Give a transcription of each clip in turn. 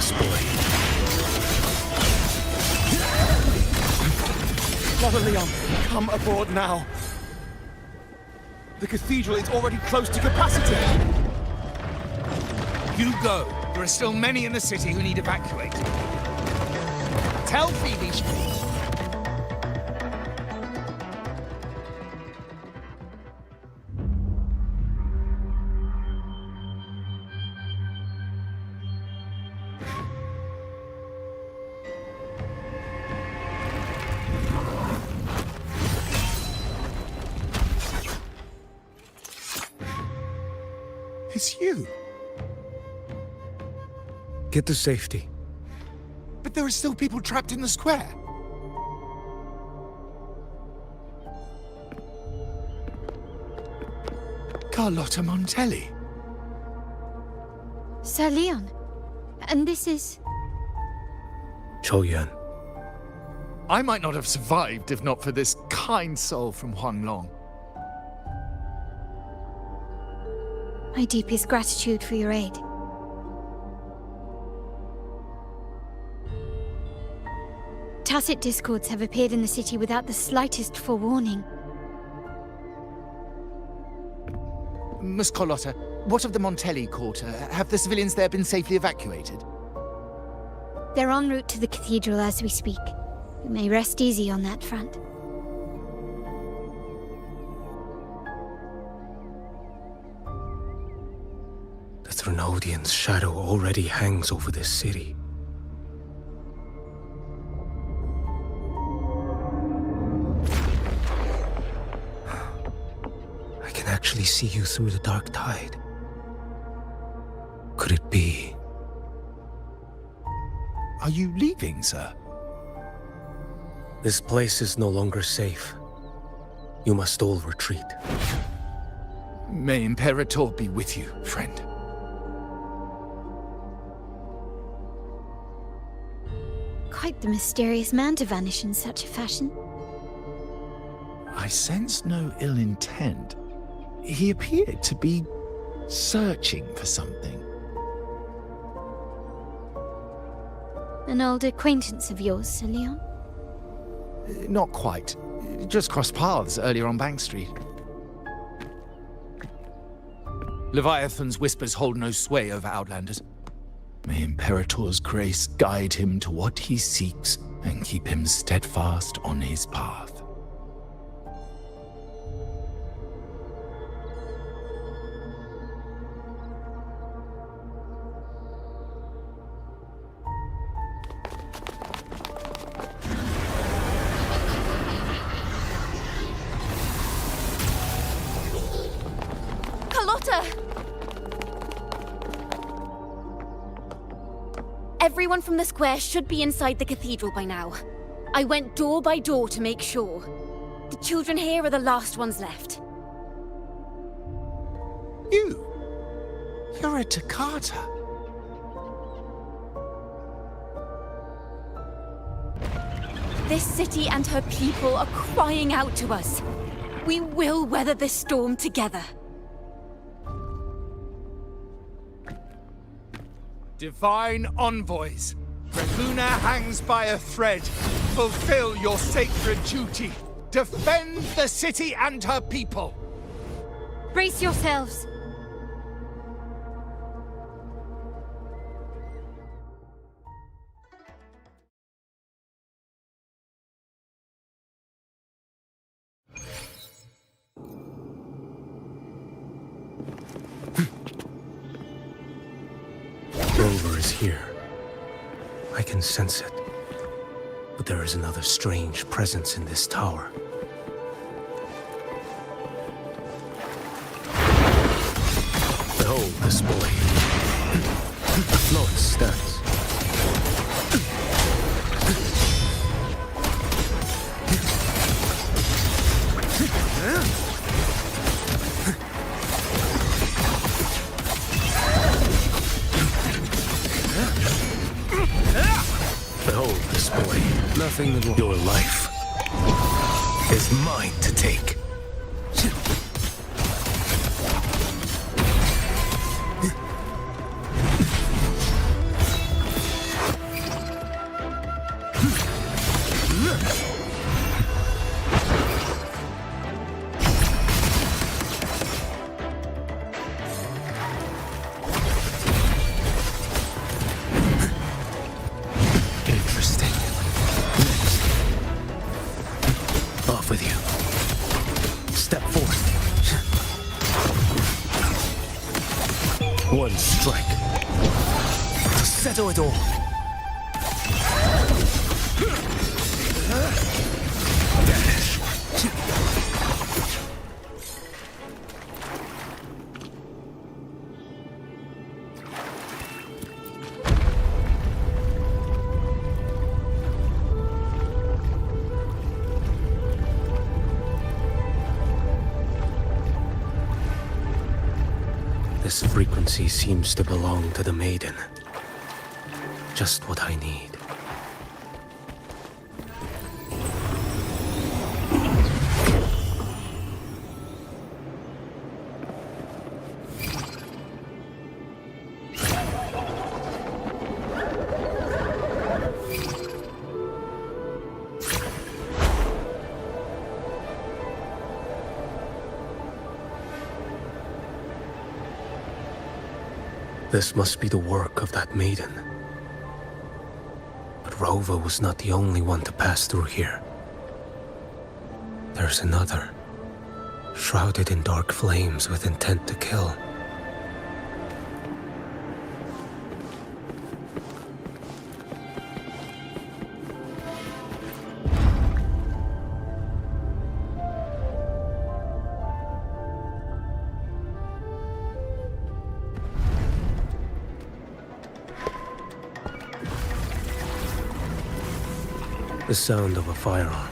display. Brother Leon, come aboard now. The cathedral is already close to capacity. You go. There are still many in the city who need evacuating. Tell Phoebe. It's you. Get to safety. But there are still people trapped in the square. Carlotta Montelli. Sir Leon. And this is... Qiuyuan. I might not have survived if not for this kind soul from Huanglong. My deepest gratitude for your aid. Tacit discords have appeared in the city without the slightest forewarning. Miss Carlotta, what of the Montelli quarter? Have the civilians there been safely evacuated? They're en route to the cathedral as we speak. You may rest easy on that front. The Threnodian's shadow already hangs over this city. I can actually see you through the dark tide. Could it be? Are you leaving, sir? This place is no longer safe. You must all retreat. May Imperator be with you, friend. Quite the mysterious man to vanish in such a fashion. I sense no ill intent. He appeared to be searching for something. An old acquaintance of yours, Sir Leon? Not quite. Just crossed paths earlier on Bank Street. Leviathan's whispers hold no sway over Outlanders. May Imperator's grace guide him to what he seeks and keep him steadfast on his path. Carlotta! Everyone from the square should be inside the cathedral by now. I went door by door to make sure. The children here are the last ones left. You're a Toccata. This city and her people are crying out to us. We will weather this storm together. Divine envoys, Luna hangs by a thread. Fulfill your sacred duty. Defend the city and her people. Brace yourselves! Rover is here. I can sense it. But there is another strange presence in this tower. Behold this boy. Florence stands. Behold this boy. Nothing that will... Your life is mine to take. One strike to settle it all. This frequency seems to belong to the maiden. Just what I need. This must be the work of that maiden. But Rova was not the only one to pass through here. There's another, shrouded in dark flames with intent to kill. The sound of a firearm.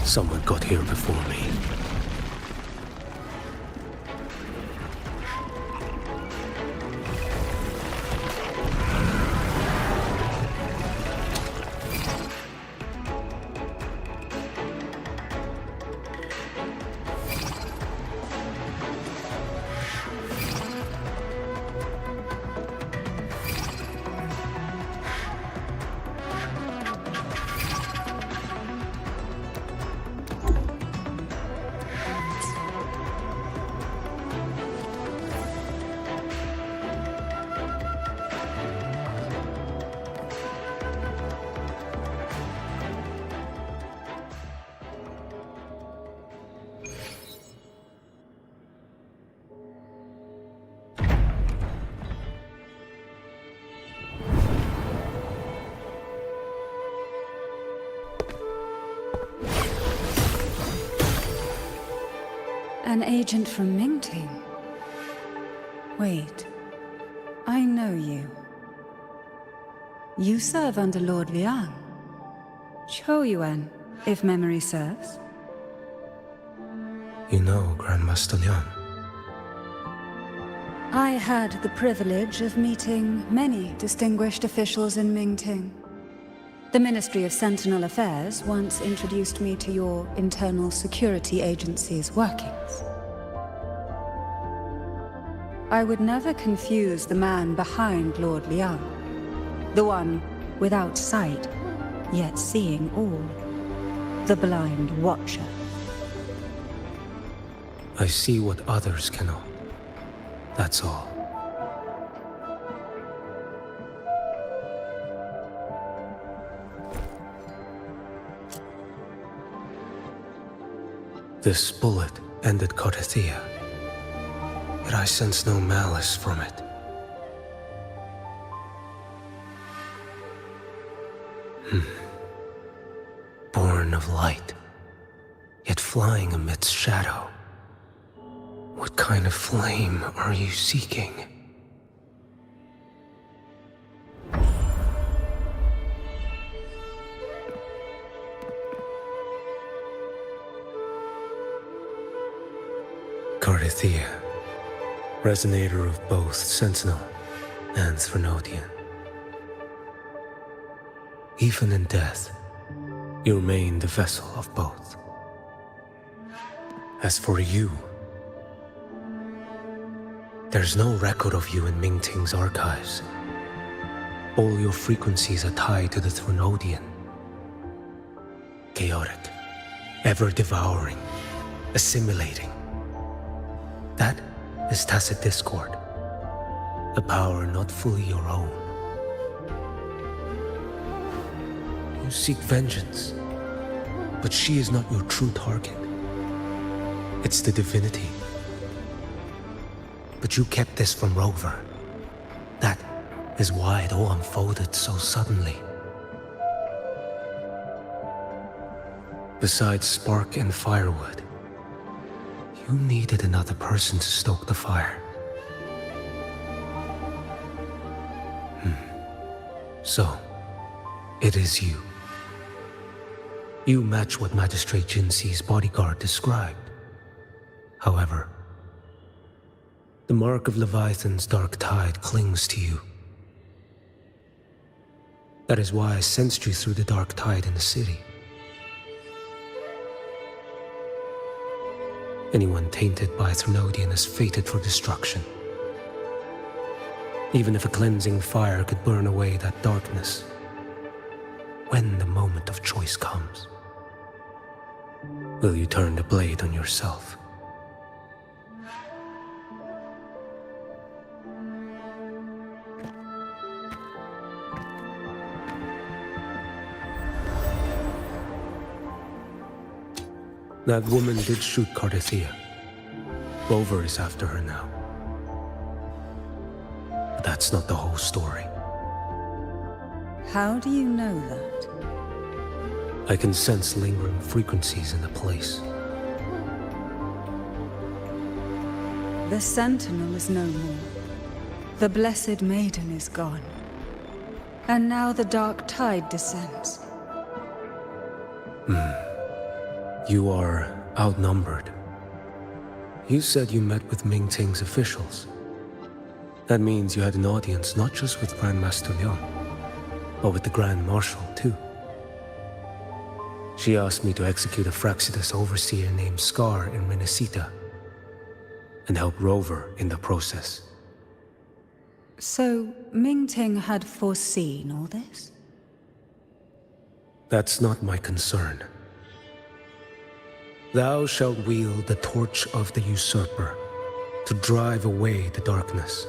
Someone got here before me. An agent from Mingting? Wait, I know you. You serve under Lord Liang. Qiuyuan, if memory serves. You know Grandmaster Liang. I had the privilege of meeting many distinguished officials in Mingting. The Ministry of Sentinel Affairs once introduced me to your internal security agency's workings. I would never confuse the man behind Lord Liang, the one without sight, yet seeing all, the blind watcher. I see what others cannot. That's all. This bullet ended Carthia, yet I sense no malice from it. Born of light, yet flying amidst shadow. What kind of flame are you seeking? Carthia, resonator of both Sentinel and Threnodian. Even in death, you remain the vessel of both. As for you, there's no record of you in Mingting's archives. All your frequencies are tied to the Threnodian. Chaotic, ever-devouring, assimilating. That is tacit discord, a power not fully your own. You seek vengeance, but she is not your true target. It's the divinity. But you kept this from Rover. That is why it all unfolded so suddenly. Besides spark and firewood, you needed another person to stoke the fire. So, it is you. You match what Magistrate Jinxi's bodyguard described. However, the mark of Leviathan's dark tide clings to you. That is why I sensed you through the dark tide in the city. Anyone tainted by Threnodian is fated for destruction. Even if a cleansing fire could burn away that darkness, when the moment of choice comes, will you turn the blade on yourself? That woman did shoot Cardathea. Rover is after her now. But that's not the whole story. How do you know that? I can sense lingering frequencies in the place. The Sentinel is no more. The Blessed Maiden is gone. And now the dark tide descends. You are outnumbered. You said you met with Mingting's officials. That means you had an audience not just with Grandmaster Liang, but with the Grand Marshal too. She asked me to execute a Fraxidus overseer named Scar in Renacita, and help Rover in the process. So, Mingting had foreseen all this? That's not my concern. Thou shalt wield the torch of the usurper to drive away the darkness.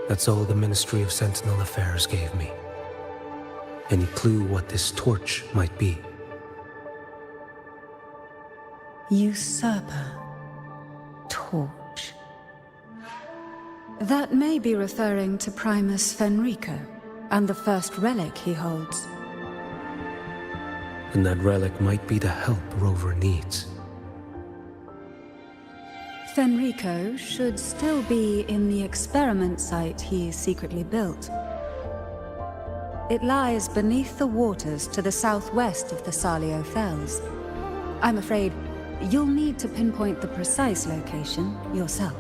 That's all the Ministry of Sentinel Affairs gave me. Any clue what this torch might be? Usurper. Torch. That may be referring to Primus Fenrico, and the first relic he holds. And that relic might be the help Rover needs. Fenrico should still be in the experiment site he secretly built. It lies beneath the waters to the southwest of the Salio Fells. I'm afraid you'll need to pinpoint the precise location yourself.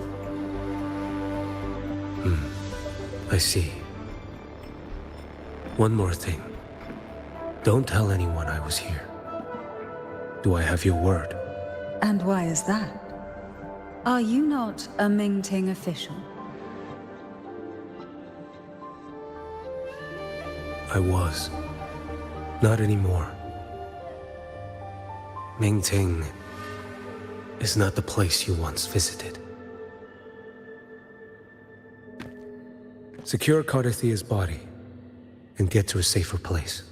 I see. One more thing. Don't tell anyone I was here. Do I have your word? And why is that? Are you not a Mingting official? I was. Not anymore. Mingting is not the place you once visited. Secure Cardathea's body and get to a safer place.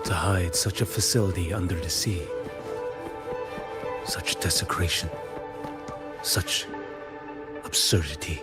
To hide such a facility under the sea. Such desecration. Such absurdity.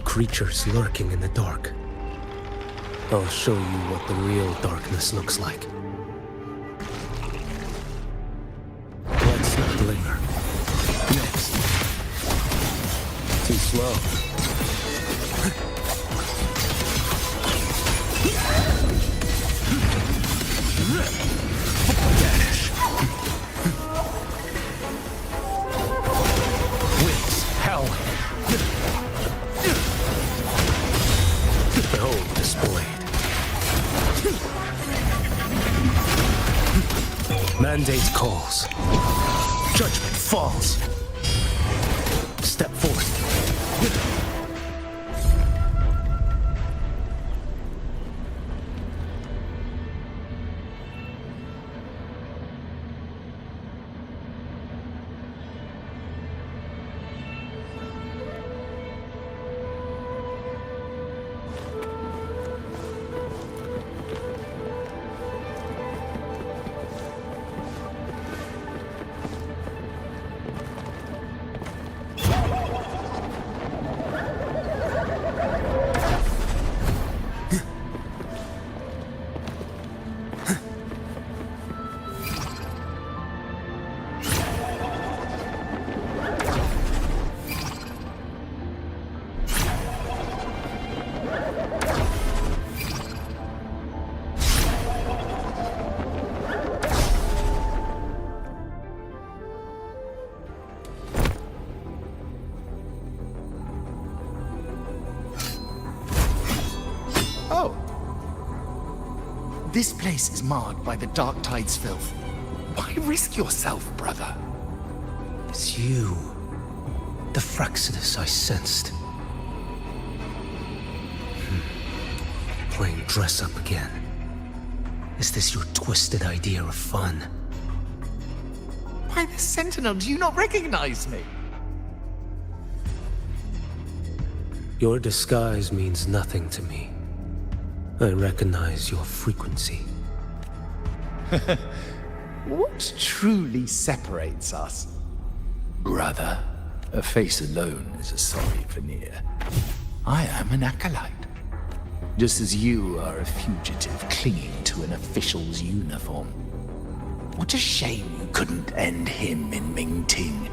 Creatures lurking in the dark. I'll show you what the real darkness looks like. Let's not linger. Next. Too slow. Vanish. Winds, hell. Behold displayed. Mandate calls. Judgment falls. Step forth. Oh. This place is marred by the Dark Tide's filth. Why risk yourself, brother? It's you. The Fraxidus I sensed. Playing dress up again. Is this your twisted idea of fun? Why, the Sentinel, do you not recognize me? Your disguise means nothing to me. I recognize your frequency. What truly separates us? Brother, a face alone is a sorry veneer. I am an acolyte. Just as you are a fugitive clinging to an official's uniform. What a shame you couldn't end him in Mingting.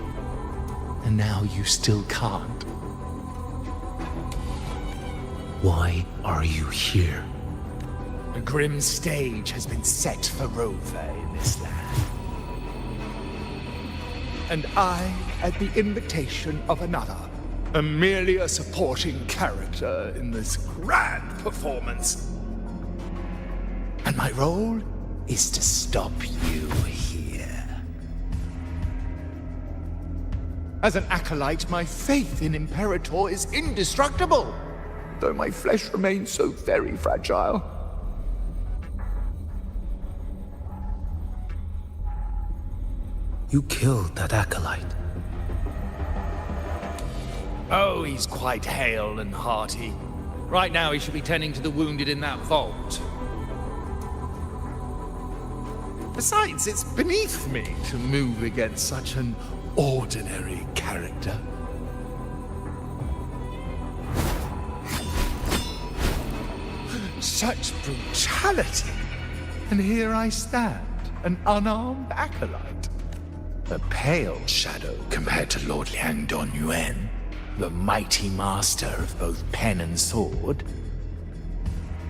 And now you still can't. Why are you here? A grim stage has been set for Rover in this land. And I, at the invitation of another, am merely a supporting character in this grand performance. And my role is to stop you here. As an acolyte, my faith in Imperator is indestructible, though my flesh remains so very fragile. You killed that acolyte. Oh, he's quite hale and hearty. Right now he should be tending to the wounded in that vault. Besides, it's beneath me to move against such an ordinary character. Such brutality! And here I stand, an unarmed acolyte. A pale shadow compared to Lord Liang Donyuan, the mighty master of both pen and sword.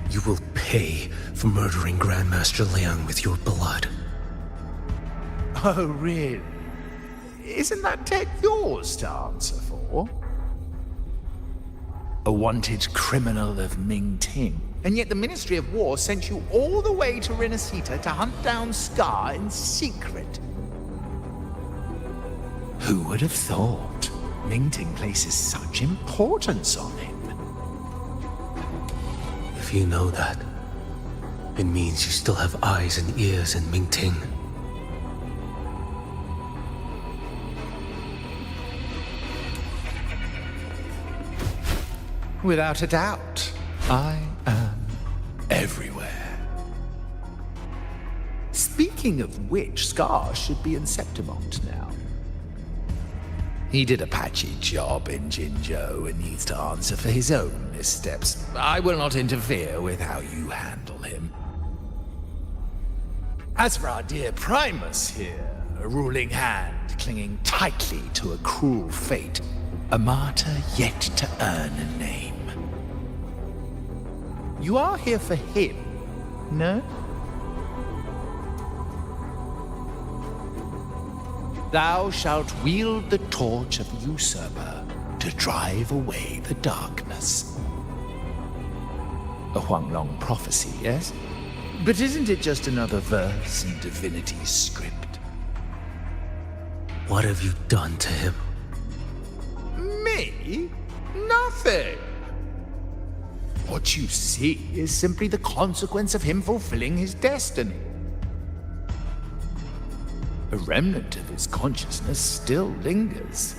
You will pay for murdering Grandmaster Liang with your blood. Oh, really? Isn't that tech yours to answer for? A wanted criminal of Mingting. And yet the Ministry of War sent you all the way to Renacita to hunt down Scar in secret. Who would have thought? Mingting places such importance on him. If you know that, it means you still have eyes and ears in Mingting. Without a doubt, I am everywhere. Speaking of which, Scar should be in Septimont now. He did a patchy job in Jinzhou and needs to answer for his own missteps. I will not interfere with how you handle him. As for our dear Primus here, a ruling hand clinging tightly to a cruel fate, a martyr yet to earn a name. You are here for him, no? Thou shalt wield the torch of the usurper to drive away the darkness. A Huanglong prophecy, yes? But isn't it just another verse in Divinity's script? What have you done to him? Me? Nothing. What you see is simply the consequence of him fulfilling his destiny. A remnant of his consciousness still lingers,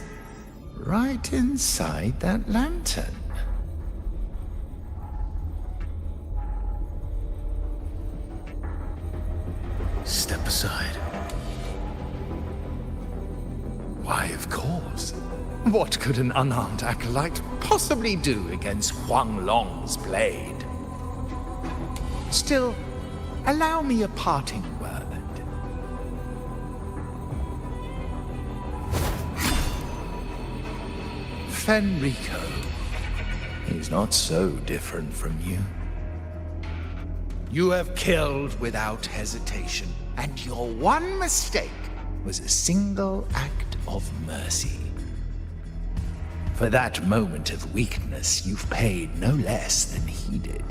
right inside that lantern. Step aside. Why, of course. What could an unarmed acolyte possibly do against Huanglong's blade? Still, allow me a parting word. Fenrico. He's not so different from you. You have killed without hesitation, and your one mistake was a single act of mercy. For that moment of weakness, you've paid no less than he did.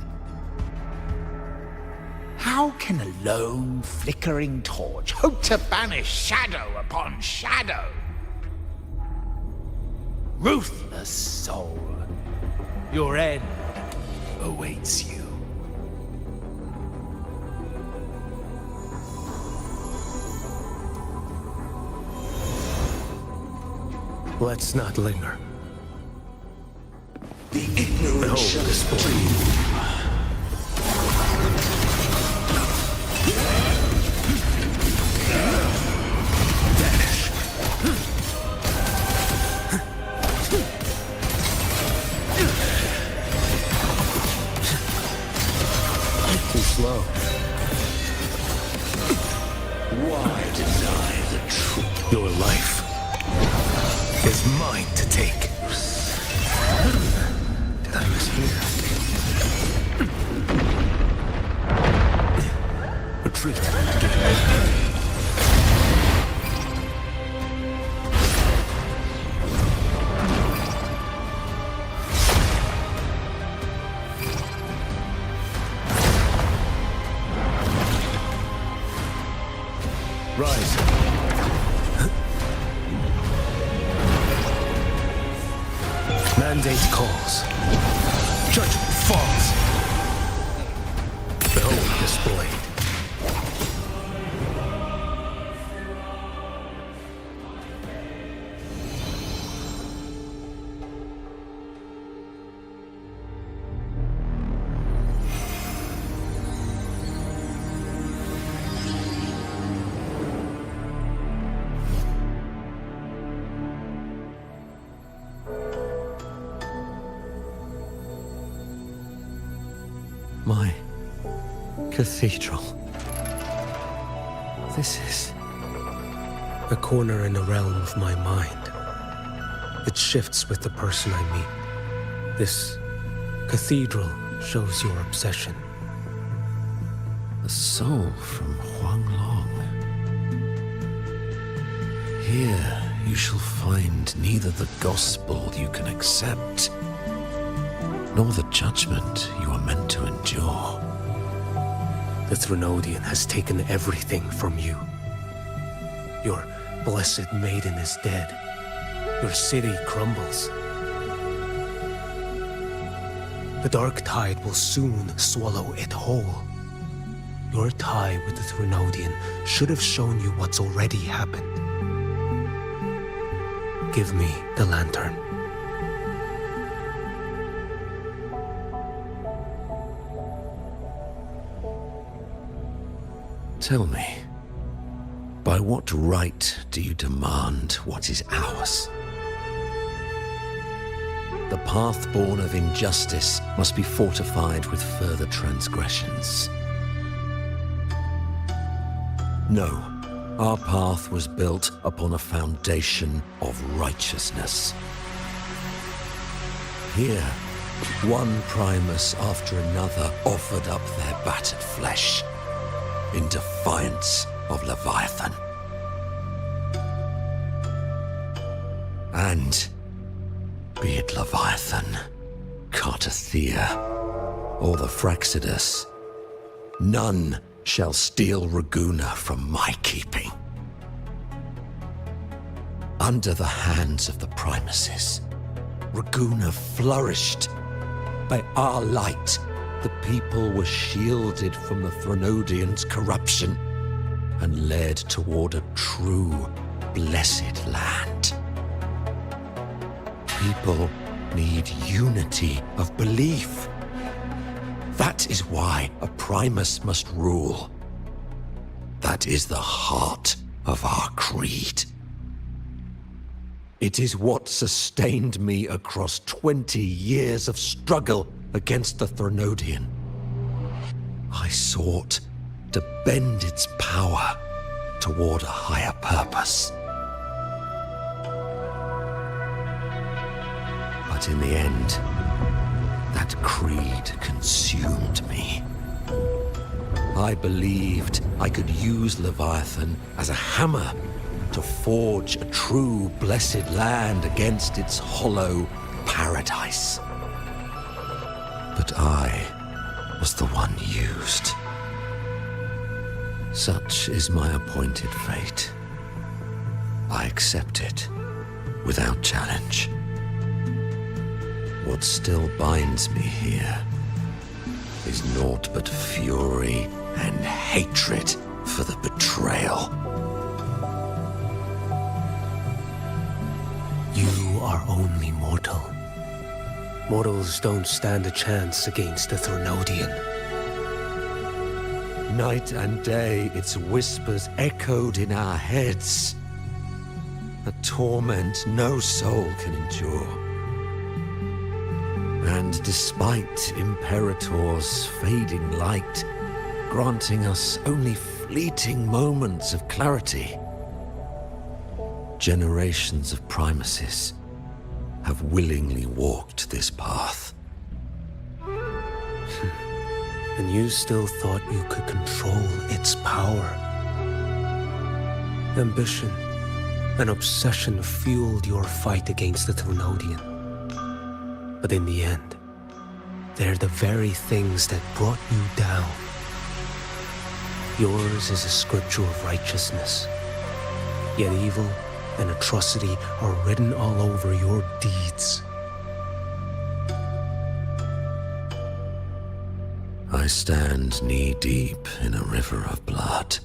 How can a lone, flickering torch hope to banish shadow upon shadow? Ruthless soul, your end awaits you. Let's not linger. The ignorant Behold shall this do. blade. Too slow. Why deny the truth? Your life is mine to take. Did I mishear? Retreat. Rise. Mandate calls. Judgment falls. Behold this blade. My cathedral. This is a corner in the realm of my mind. It shifts with the person I meet. This cathedral shows your obsession. A soul from Huanglong. Here you shall find neither the gospel you can accept, nor the judgment you are meant to endure. The Threnodian has taken everything from you. Your blessed maiden is dead. Your city crumbles. The dark tide will soon swallow it whole. Your tie with the Threnodian should have shown you what's already happened. Give me the lantern. Tell me, by what right do you demand what is ours? the path born of injustice must be fortified with further transgressions. No, our path was built upon a foundation of righteousness. Here, one Primus after another offered up their battered flesh in defiance of Leviathan. And be it Leviathan, Cartathea, or the Fraxidus, none shall steal Raguna from my keeping. Under the hands of the Primuses, Raguna flourished. By our light, the people were shielded from the Threnodians' corruption and led toward a true, blessed land. People need unity of belief. That is why a Primus must rule. That is the heart of our creed. It is what sustained me across 20 years of struggle against the Threnodian. I sought to bend its power toward a higher purpose. But in the end, that creed consumed me. I believed I could use Leviathan as a hammer to forge a true blessed land against its hollow paradise. But I was the one used. Such is my appointed fate. I accept it without challenge. What still binds me here is naught but fury and hatred for the betrayal. You are only mortal. Mortals don't stand a chance against the Threnodian. Night and day, its whispers echoed in our heads. A torment no soul can endure. And despite Imperator's fading light, granting us only fleeting moments of clarity, generations of Primuses have willingly walked this path. And you still thought you could control its power. Ambition and obsession fueled your fight against the Threnodian. But in the end, they're the very things that brought you down. Yours is a scripture of righteousness, yet evil and atrocity are written all over your deeds. I stand knee-deep in a river of blood.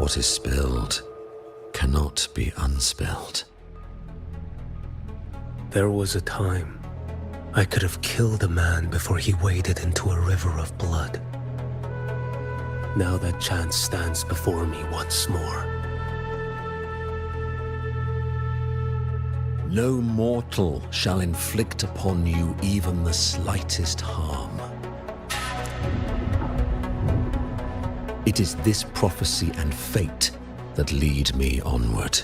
What is spilled cannot be unspilled. There was a time I could have killed a man before he waded into a river of blood. Now that chance stands before me once more. No mortal shall inflict upon you even the slightest harm. It is this prophecy and fate that lead me onward.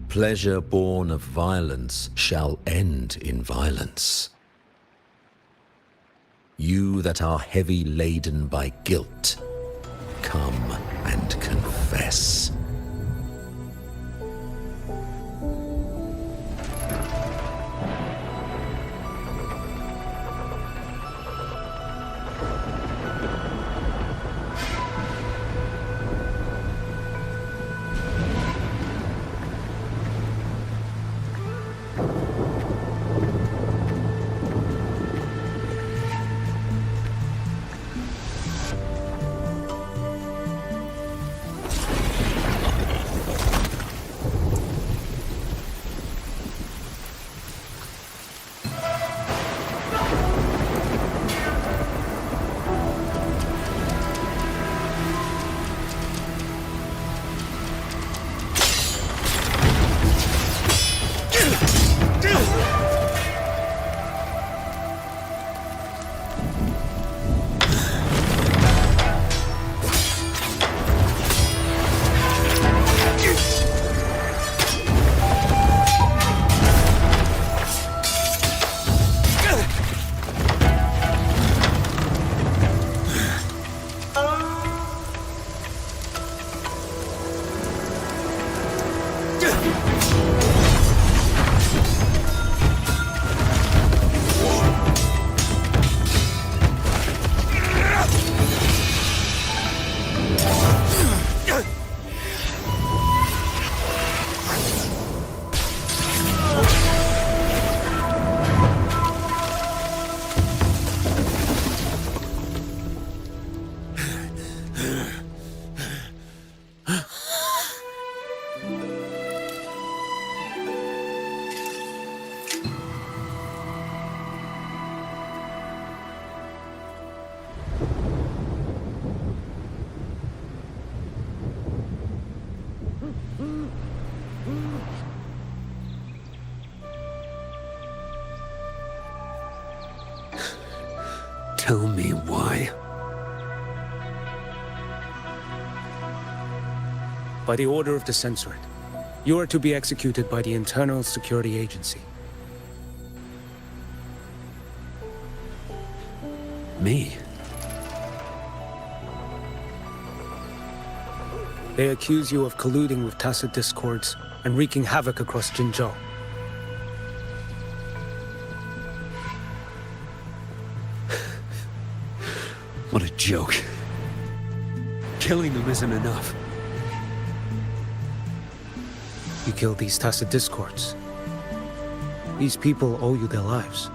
Pleasure born of violence shall end in violence. You that are heavy laden by guilt, come and confess. Tell me why. By the order of the Censorate, you are to be executed by the Internal Security Agency. Me? They accuse you of colluding with tacit discords and wreaking havoc across Jinzhou. What a joke. Killing them isn't enough. You killed these tacit discords. These people owe you their lives.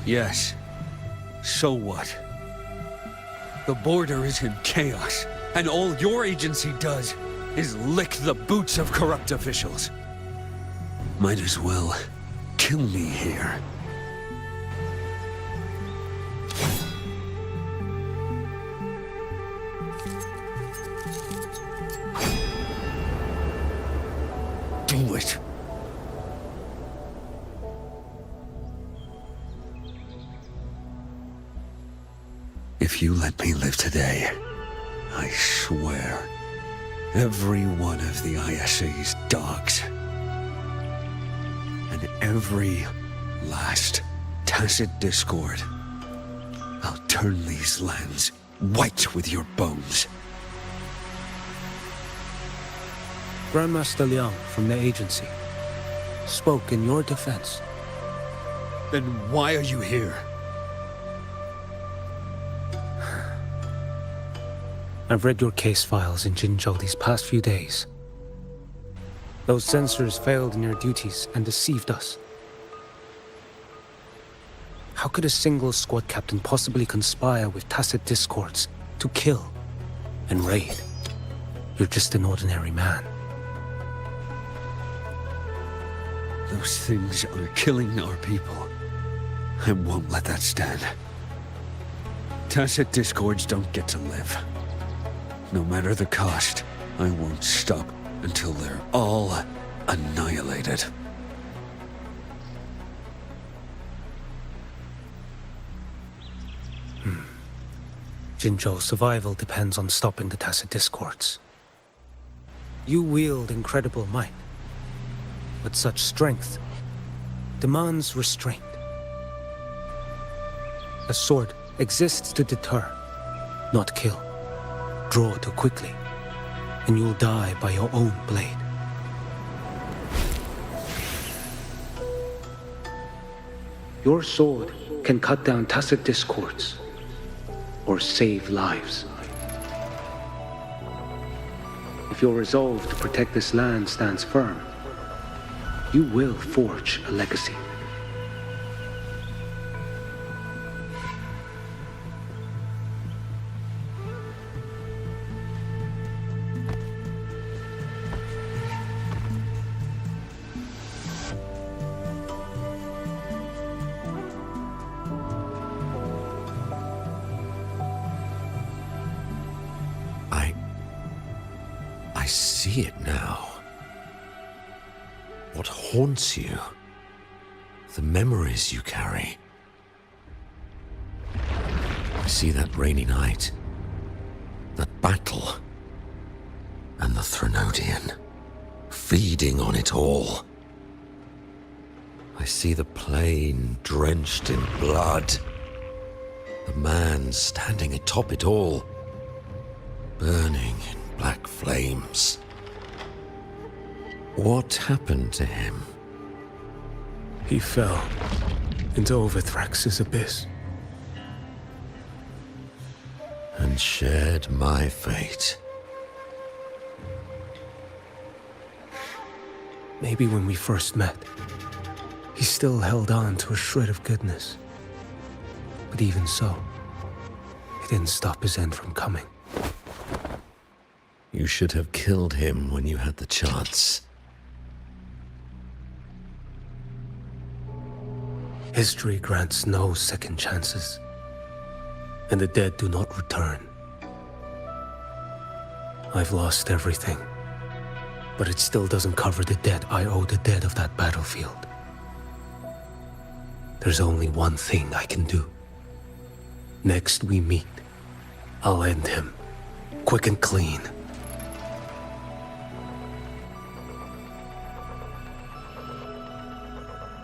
Yes. So what? The border is in chaos, and all your agency does is lick the boots of corrupt officials. Might as well kill me here. Do it. If you let me live today, I swear, every one of the ISA's dogs, and every last tacit discord, I'll turn these lands white with your bones. Grandmaster Liang from the agency spoke in your defense. Then why are you here? I've read your case files in Jinzhou these past few days. Those censors failed in their duties and deceived us. How could a single squad captain possibly conspire with tacit discords to kill and raid? You're just an ordinary man. Those things are killing our people. I won't let that stand. Tacit discords don't get to live. No matter the cost, I won't stop until they're all annihilated. Jinzhou's survival depends on stopping the tacit discords. You wield incredible might, but such strength demands restraint. A sword exists to deter, not kill. Draw too quickly, and you'll die by your own blade. Your sword can cut down tacit discords, or save lives. If your resolve to protect this land stands firm, you will forge a legacy. I see it now. What haunts you? The memories you carry. I see that rainy night, that battle, and the Threnodian, feeding on it all. I see the plain drenched in blood, the man standing atop it all, burning in black flames. What happened to him? He fell into Overthrax's abyss. And shared my fate. Maybe when we first met, he still held on to a shred of goodness. But even so, it didn't stop his end from coming. You should have killed him when you had the chance. History grants no second chances, and the dead do not return. I've lost everything, but it still doesn't cover the debt I owe the dead of that battlefield. there's only one thing I can do. Next we meet, I'll end him, quick and clean.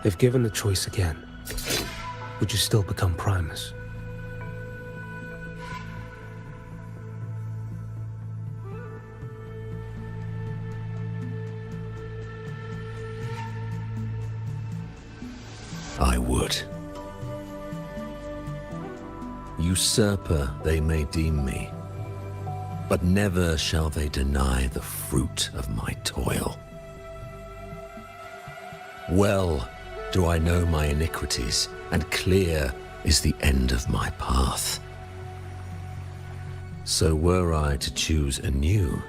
If given the choice again, would you still become Primus? I would. Usurper they may deem me, but never shall they deny the fruit of my toil. Well do I know my iniquities, and clear is the end of my path. So were I to choose anew,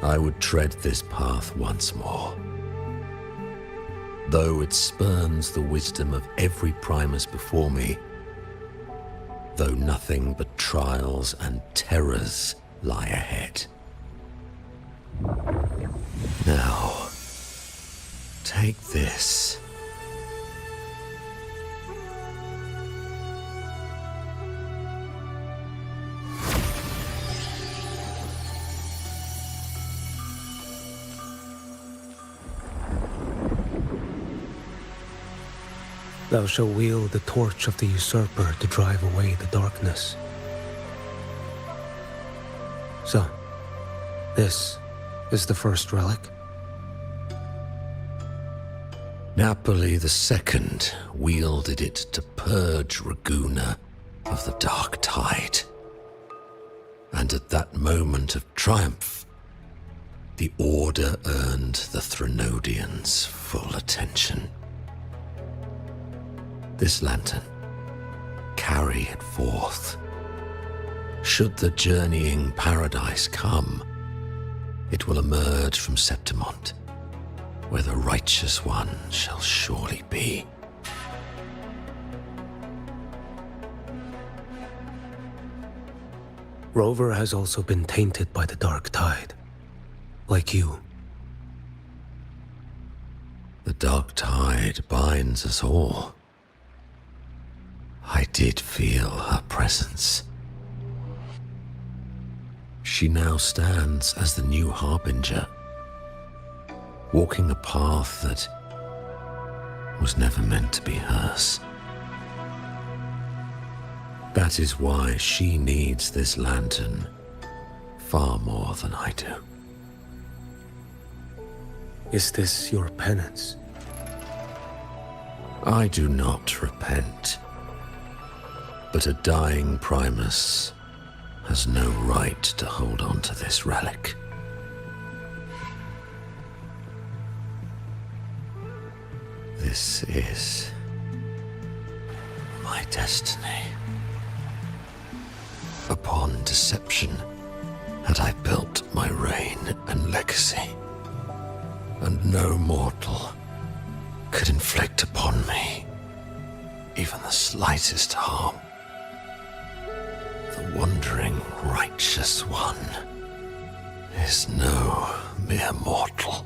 I would tread this path once more. Though it spurns the wisdom of every Primus before me, though nothing but trials and terrors lie ahead. Now, take this. Thou shalt wield the torch of the usurper to drive away the darkness. So, this is the first relic? Napoli II wielded it to purge Raguna of the dark tide. And at that moment of triumph, the Order earned the Threnodians full attention. This lantern, carry it forth. Should the journeying paradise come, it will emerge from Septimont, where the righteous one shall surely be. Rover has also been tainted by the dark tide, like you. The dark tide binds us all. I did feel her presence. She now stands as the new harbinger, walking a path that was never meant to be hers. That is why she needs this lantern far more than I do. Is this your penance? I do not repent. But a dying Primus has no right to hold on to this relic. This is my destiny. Upon deception had I built my reign and legacy, and no mortal could inflict upon me even the slightest harm. The wandering righteous one is no mere mortal.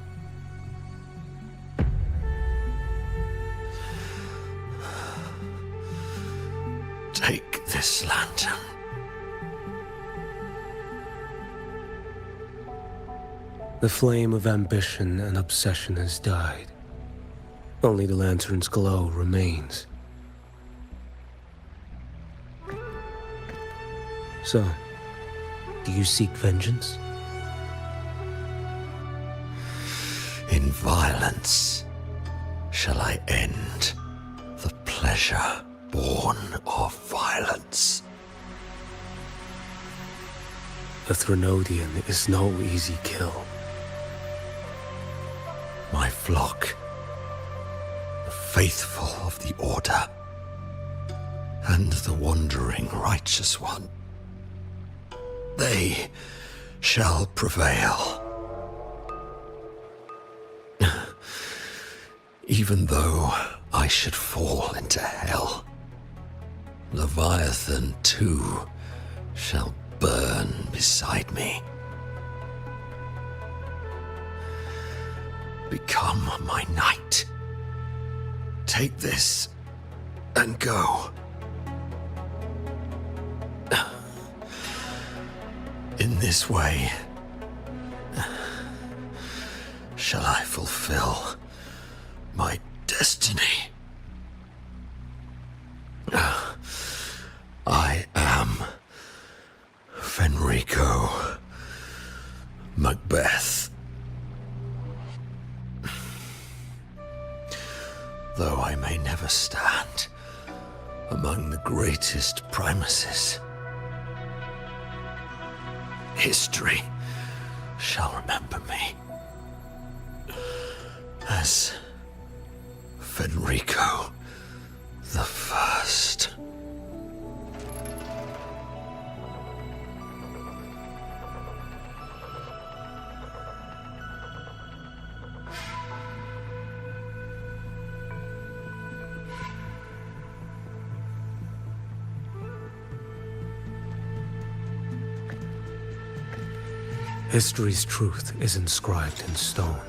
Take this lantern. The flame of ambition and obsession has died. Only the lantern's glow remains. So, do you seek vengeance? In violence shall I end the pleasure born of violence. The Threnodian is no easy kill. My flock, the faithful of the Order, and the wandering righteous one, they shall prevail. Even though I should fall into hell, Leviathan too shall burn beside me. Become my knight. Take this and go. In this way, shall I fulfill my destiny. I am Fenrico Macbeth. Though I may never stand among the greatest primuses, history shall remember me as Fenrico the First. History's truth is inscribed in stone.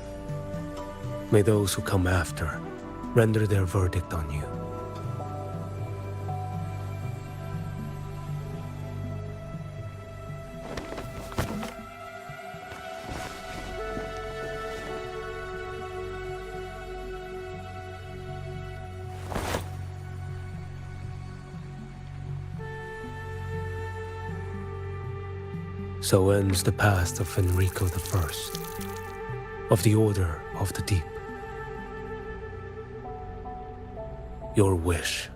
May those who come after render their verdict on you. So ends the past of Fenrico I, of the Order of the Deep. Your wish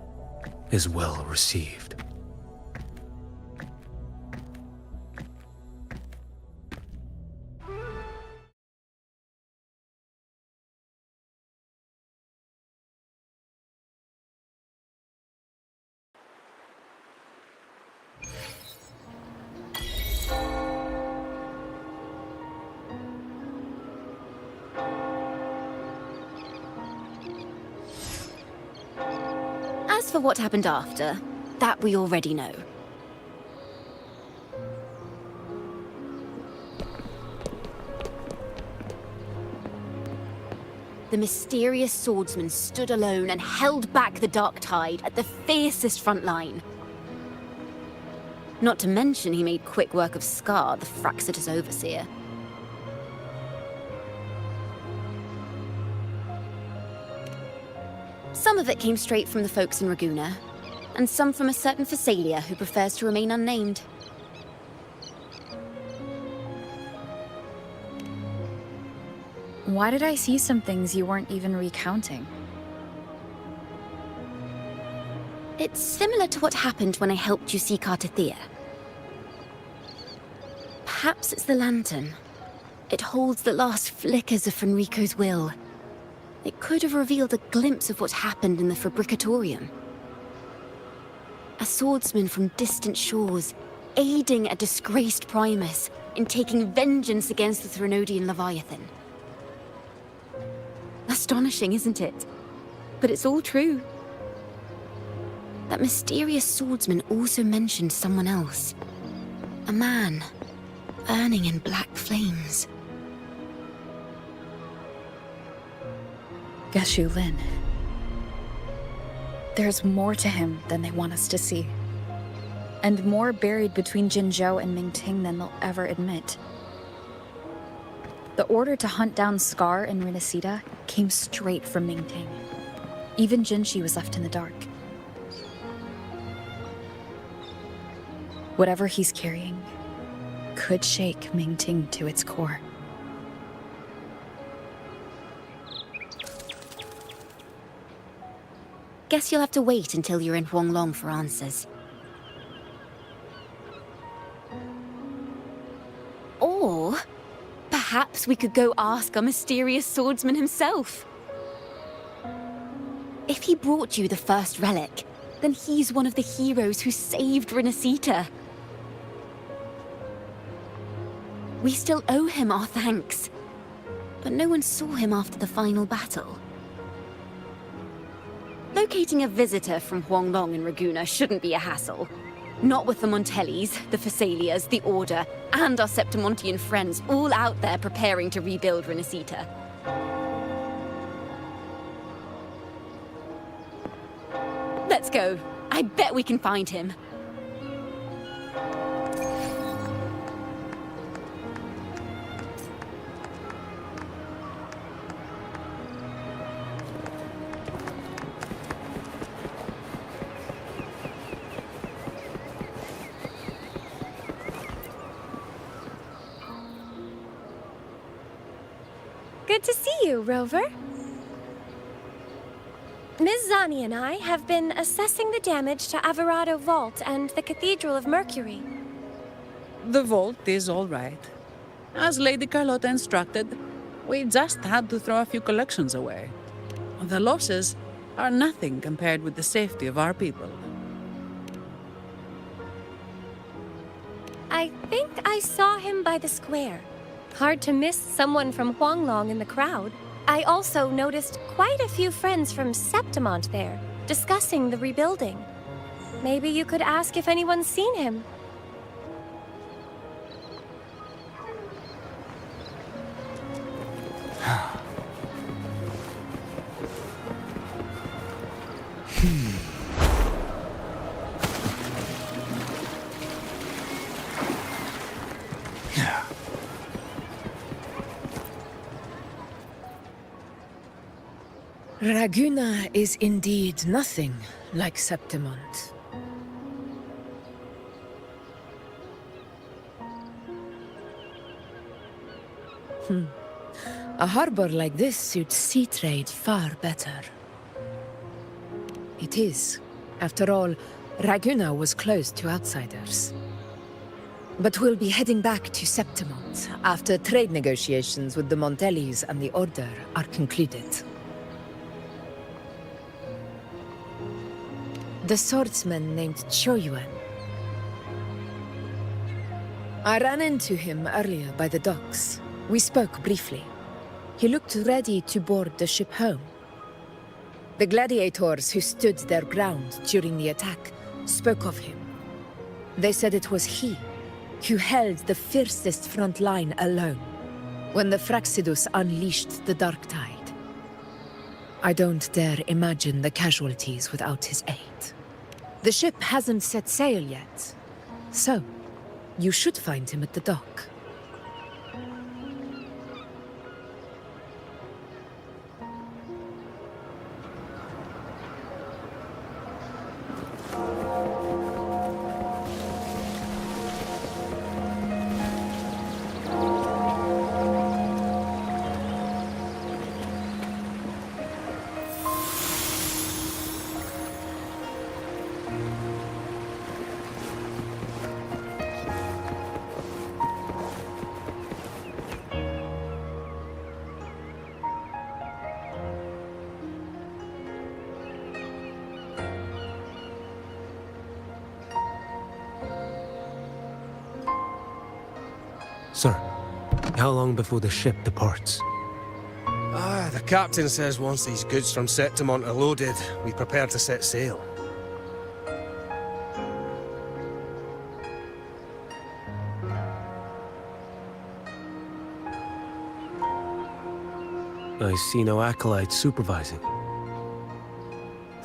is well received. As for what happened after, that we already know. The mysterious swordsman stood alone and held back the dark tide at the fiercest front line. Not to mention he made quick work of Scar, the Fraxitous overseer. Some of it came straight from the folks in Raguna, and some from a certain Phasalia who prefers to remain unnamed. Why did I see some things you weren't even recounting? It's similar to what happened when I helped you seek Artathea. Perhaps it's the lantern. It holds the last flickers of Fenrico's will. It could have revealed a glimpse of what happened in the Fabricatorium. A swordsman from distant shores, aiding a disgraced Primus in taking vengeance against the Threnodian Leviathan. Astonishing, isn't it? But it's all true. That mysterious swordsman also mentioned someone else. A man, burning in black flames. Qiuyuan. There's more to him than they want us to see. And more buried between Jinzhou and Mingting than they'll ever admit. The order to hunt down Scar and Renacita came straight from Mingting. Even Jinshi was left in the dark. Whatever he's carrying could shake Mingting to its core. Guess you'll have to wait until you're in Huanglong for answers. Or perhaps we could go ask our mysterious swordsman himself. If he brought you the first relic, then he's one of the heroes who saved Renacita. We still owe him our thanks, but no one saw him after the final battle. Locating a visitor from Huanglong and Raguna shouldn't be a hassle. Not with the Montellis, the Phasalias, the Order, and our Septimontian friends all out there preparing to rebuild Renacita. Let's go. I bet we can find him. Good to see you, Rover. Ms. Zani and I have been assessing the damage to Averado Vault and the Cathedral of Mercury. The vault is all right. As Lady Carlotta instructed, we just had to throw a few collections away. The losses are nothing compared with the safety of our people. I think I saw him by the square. Hard to miss someone from Huanglong in the crowd. I also noticed quite a few friends from Septimont there, discussing the rebuilding. Maybe you could ask if anyone's seen him. Raguna is indeed nothing like Septimont. A harbor like this suits sea trade far better. It is. After all, Raguna was closed to outsiders. But we'll be heading back to Septimont after trade negotiations with the Montellis and the Order are concluded. The swordsman named Qiuyuan. I ran into him earlier by the docks. We spoke briefly. He looked ready to board the ship home. The gladiators who stood their ground during the attack spoke of him. They said it was he who held the fiercest front line alone when the Fraxidus unleashed the Dark Tide. I don't dare imagine the casualties without his aid. The ship hasn't set sail yet, so you should find him at the dock. Sir, how long before the ship departs? The captain says once these goods from Septimont are loaded, we prepare to set sail. I see no acolytes supervising.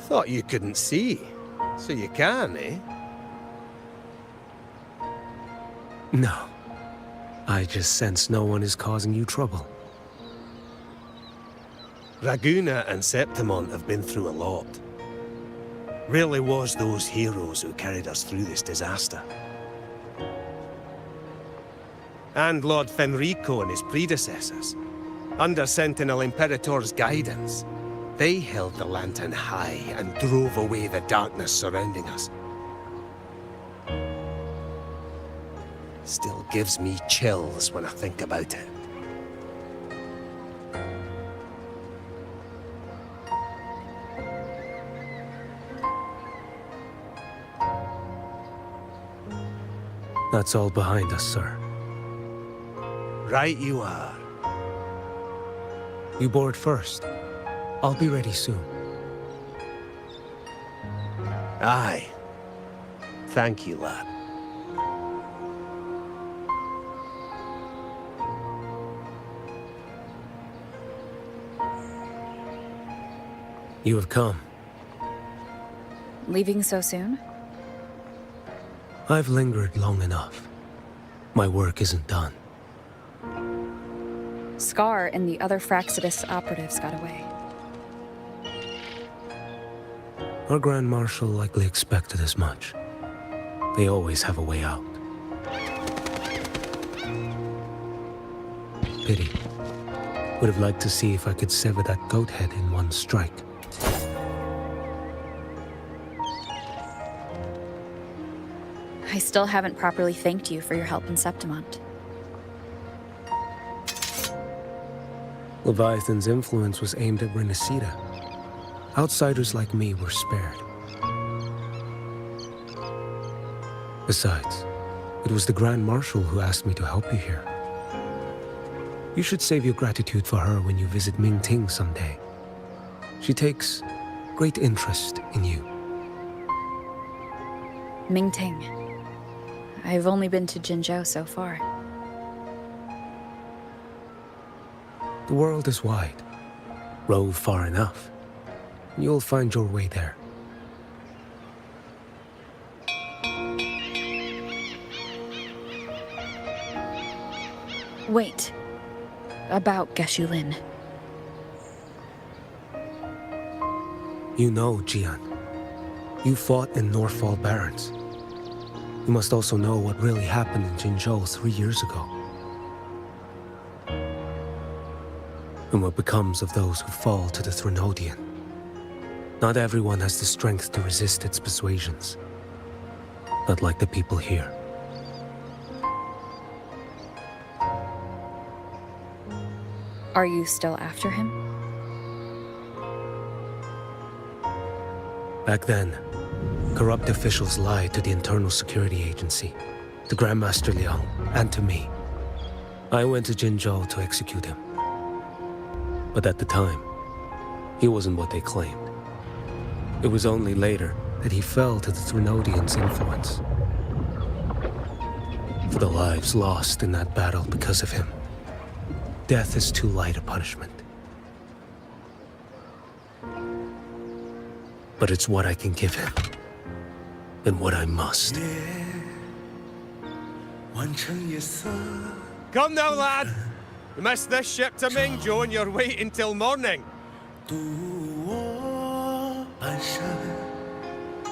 Thought you couldn't see. So you can, eh? No. I just sense no one is causing you trouble. Raguna and Septimont have been through a lot. Rarely was those heroes who carried us through this disaster. And Lord Fenrico and his predecessors, under Sentinel Imperator's guidance, they held the lantern high and drove away the darkness surrounding us. Still gives me chills when I think about it. That's all behind us, sir. Right you are. You board first. I'll be ready soon. Aye. Thank you, lad. You have come. Leaving so soon? I've lingered long enough. My work isn't done. Scar and the other Fraxidus operatives got away. Our Grand Marshal likely expected as much. They always have a way out. Pity. Would have liked to see if I could sever that goat head in one strike. I still haven't properly thanked you for your help in Septimont. Leviathan's influence was aimed at Renacida. Outsiders like me were spared. Besides, it was the Grand Marshal who asked me to help you here. You should save your gratitude for her when you visit Mingting someday. She takes great interest in you. Mingting. I've only been to Jinzhou so far. The world is wide. Rove far enough, and you'll find your way there. Wait. About Qiuyuan. You know, Qiuyuan. You fought in Northfall Barrens. You must also know what really happened in Jinzhou 3 years ago. And what becomes of those who fall to the Threnodian. Not everyone has the strength to resist its persuasions. Not like the people here. Are you still after him? Back then, corrupt officials lied to the Internal Security Agency, to Grandmaster Liang, and to me. I went to Jinzhou to execute him. But at the time, he wasn't what they claimed. It was only later that he fell to the Threnodians' influence. For the lives lost in that battle because of him, death is too light a punishment. But it's what I can give him, and what I must. Come now, lad! You missed this ship to Mingzhou and you're waiting till morning.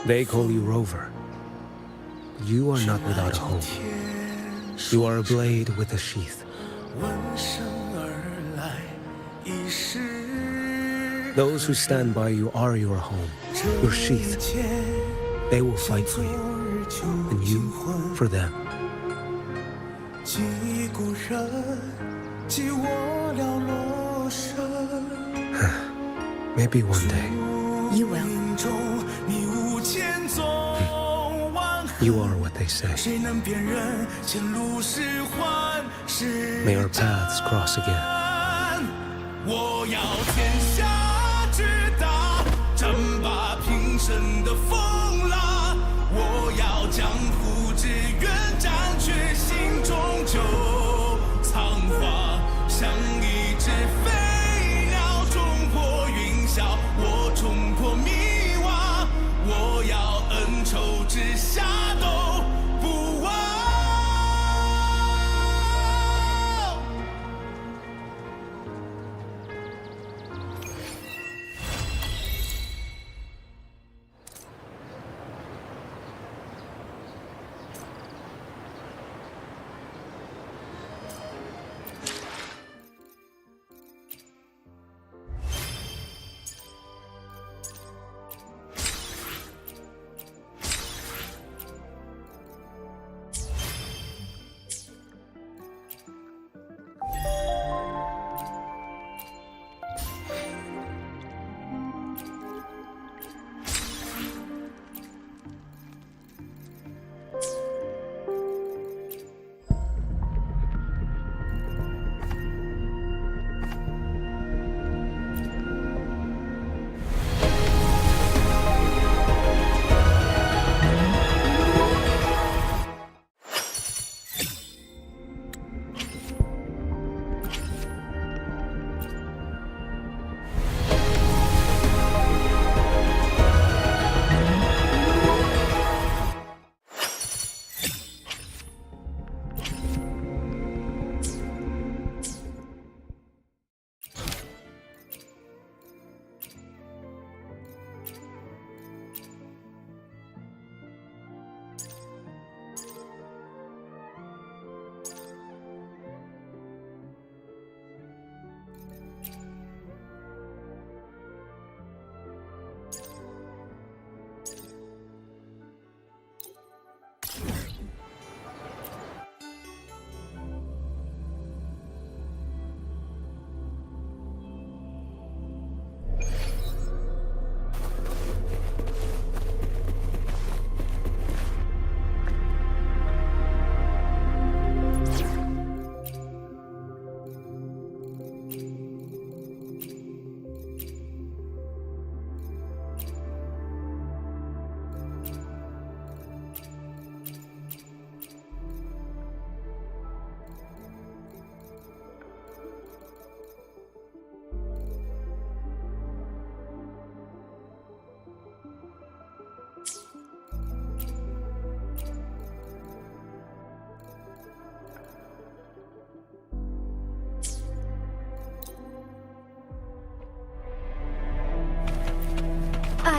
They call you Rover. You are not without a home. You are a blade with a sheath. Those who stand by you are your home, your sheath. They will fight for you, and you for them. Maybe one day. You will. You are what they say. May our paths cross again. 我要天下之大，争霸平生的风浪。我要将父之愿斩却心中就仓皇，像一只飞鸟冲破云霄，我冲破迷惘。我要恩仇之下都不忘。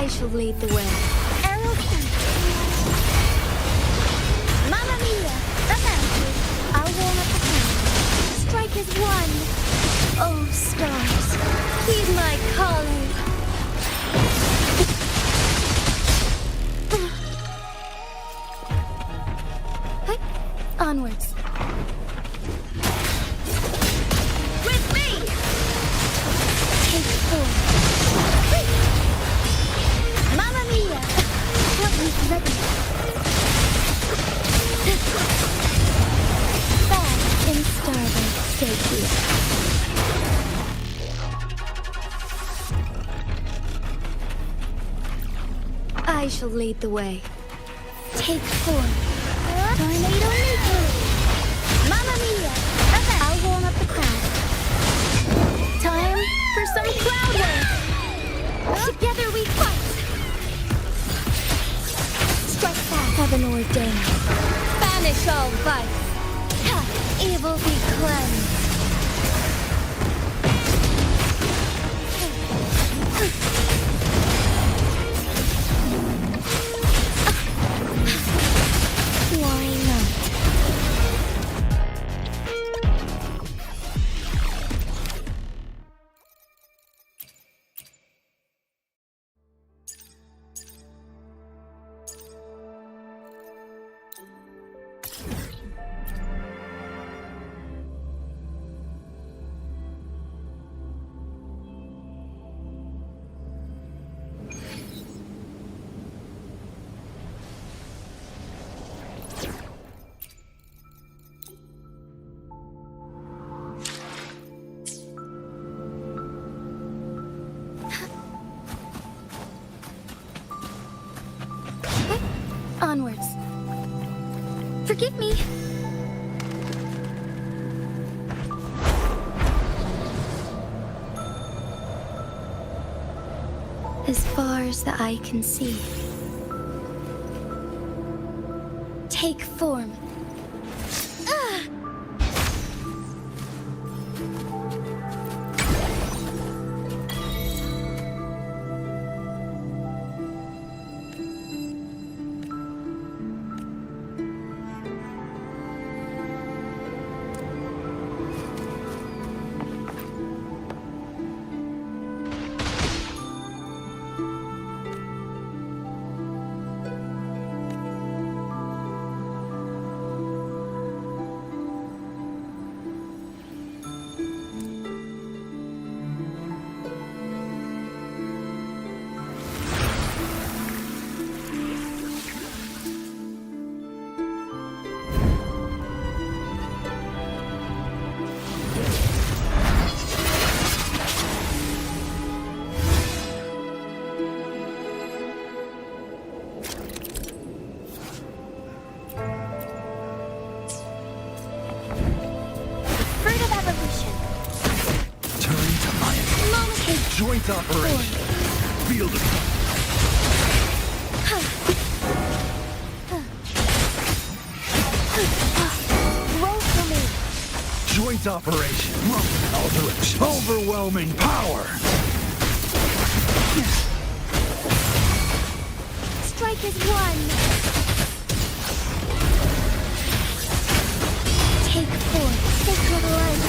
I shall lead the way. Arrow Mamma mia! The mountain! I'll warm up the camp. Strike as one. Oh, stars, heed my calling. Onwards. With me! Take form. Mamma mia! What is ready? Fast in starboard, stay here. I shall lead the way. Take form. Tornado Nico! Mamma mia! I'll warm up the crowd. Time for some crowd work. Together we fight. Strike fast. Heaven ordained. Banish all vice. Ha! Evil be cleansed. Why not? Onwards. Forgive me. As far as the eye can see. Take form. Joint operation. Field of Roll for me! joint operation. Overwhelming power. Strike as one! Take form. Sacred light!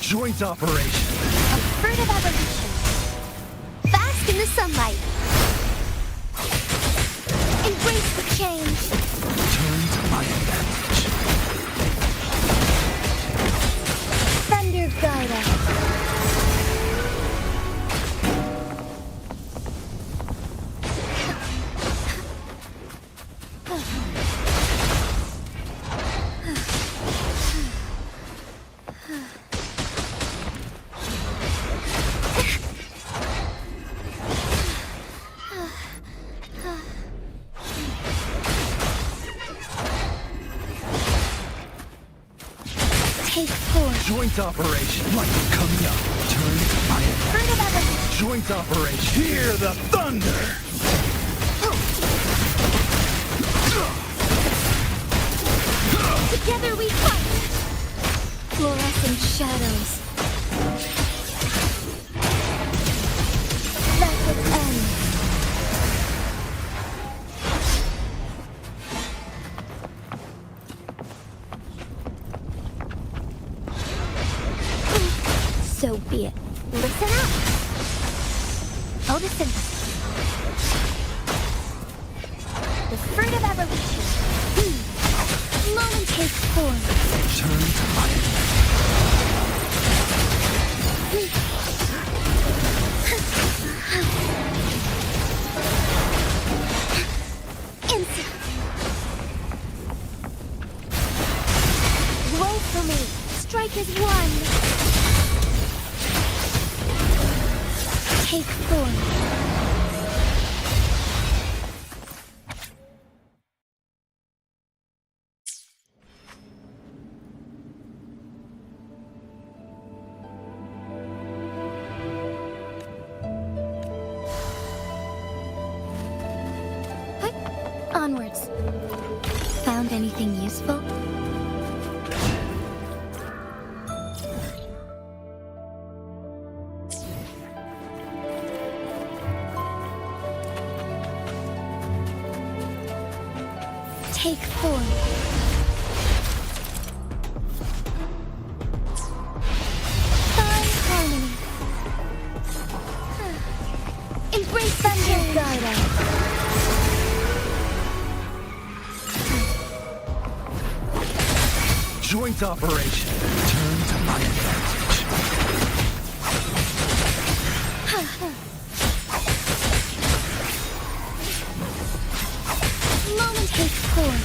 Joint operation. A furtive evolution! Fast in the sunlight! Embrace the change! Turn to my advantage. Thunder guide us! Take form. Joint operation. Light coming up. Turn to my advantage. Joint operation. Hear the thunder. Together we fight! Fluorescent shadows. Listen up! Photosynthesis. The fruit of evolution. Moment takes form. Turn to light. Insect. Roll for me. Strike as one. Take form. Onwards. Found anything useful? Take form. Find harmony. Embrace thunder. Guard us. Joint operation. Turn to my advantage. Moment takes form.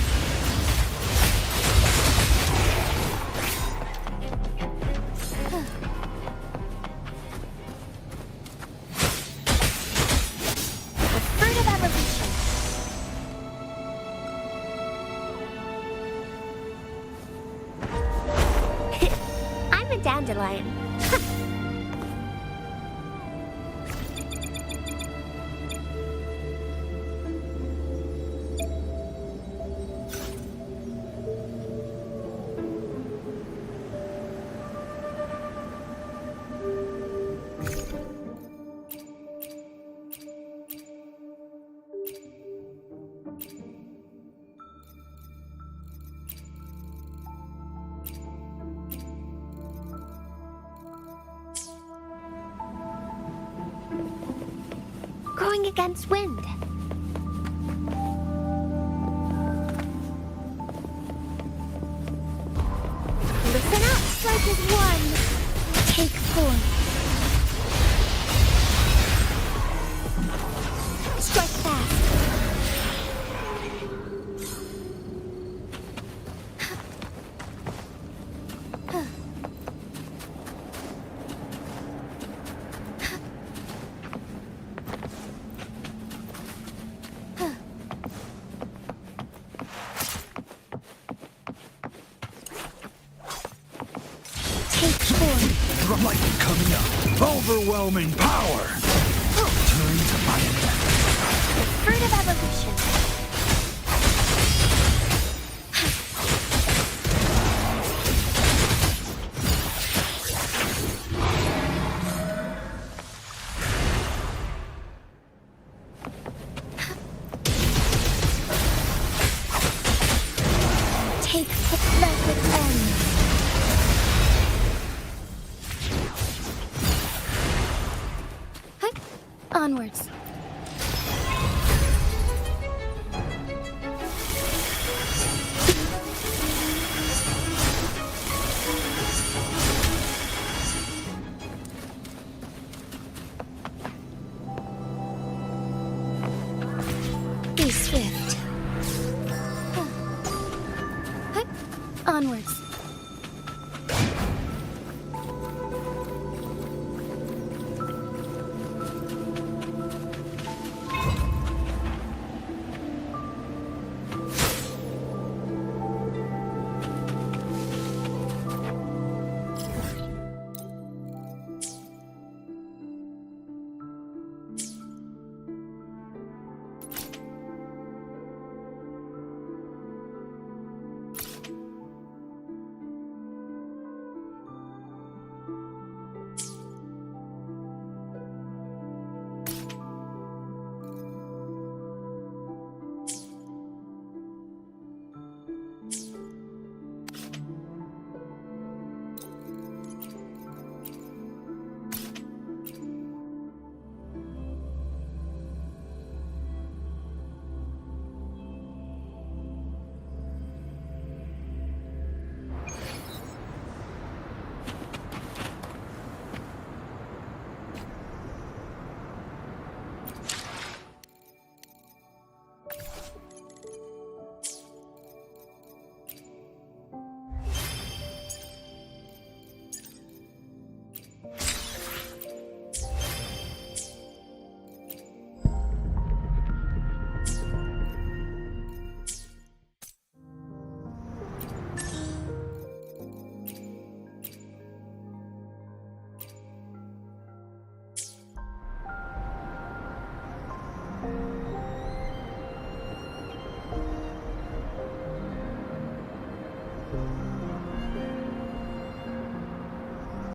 The fruit of evolution. I'm a dandelion. Growing against wind. Listen up, strike as one. Take form. Strike fast. Light coming up. Overwhelming power. Turn to my advantage. The fruit of evolution. Take the blessed end. Onwards.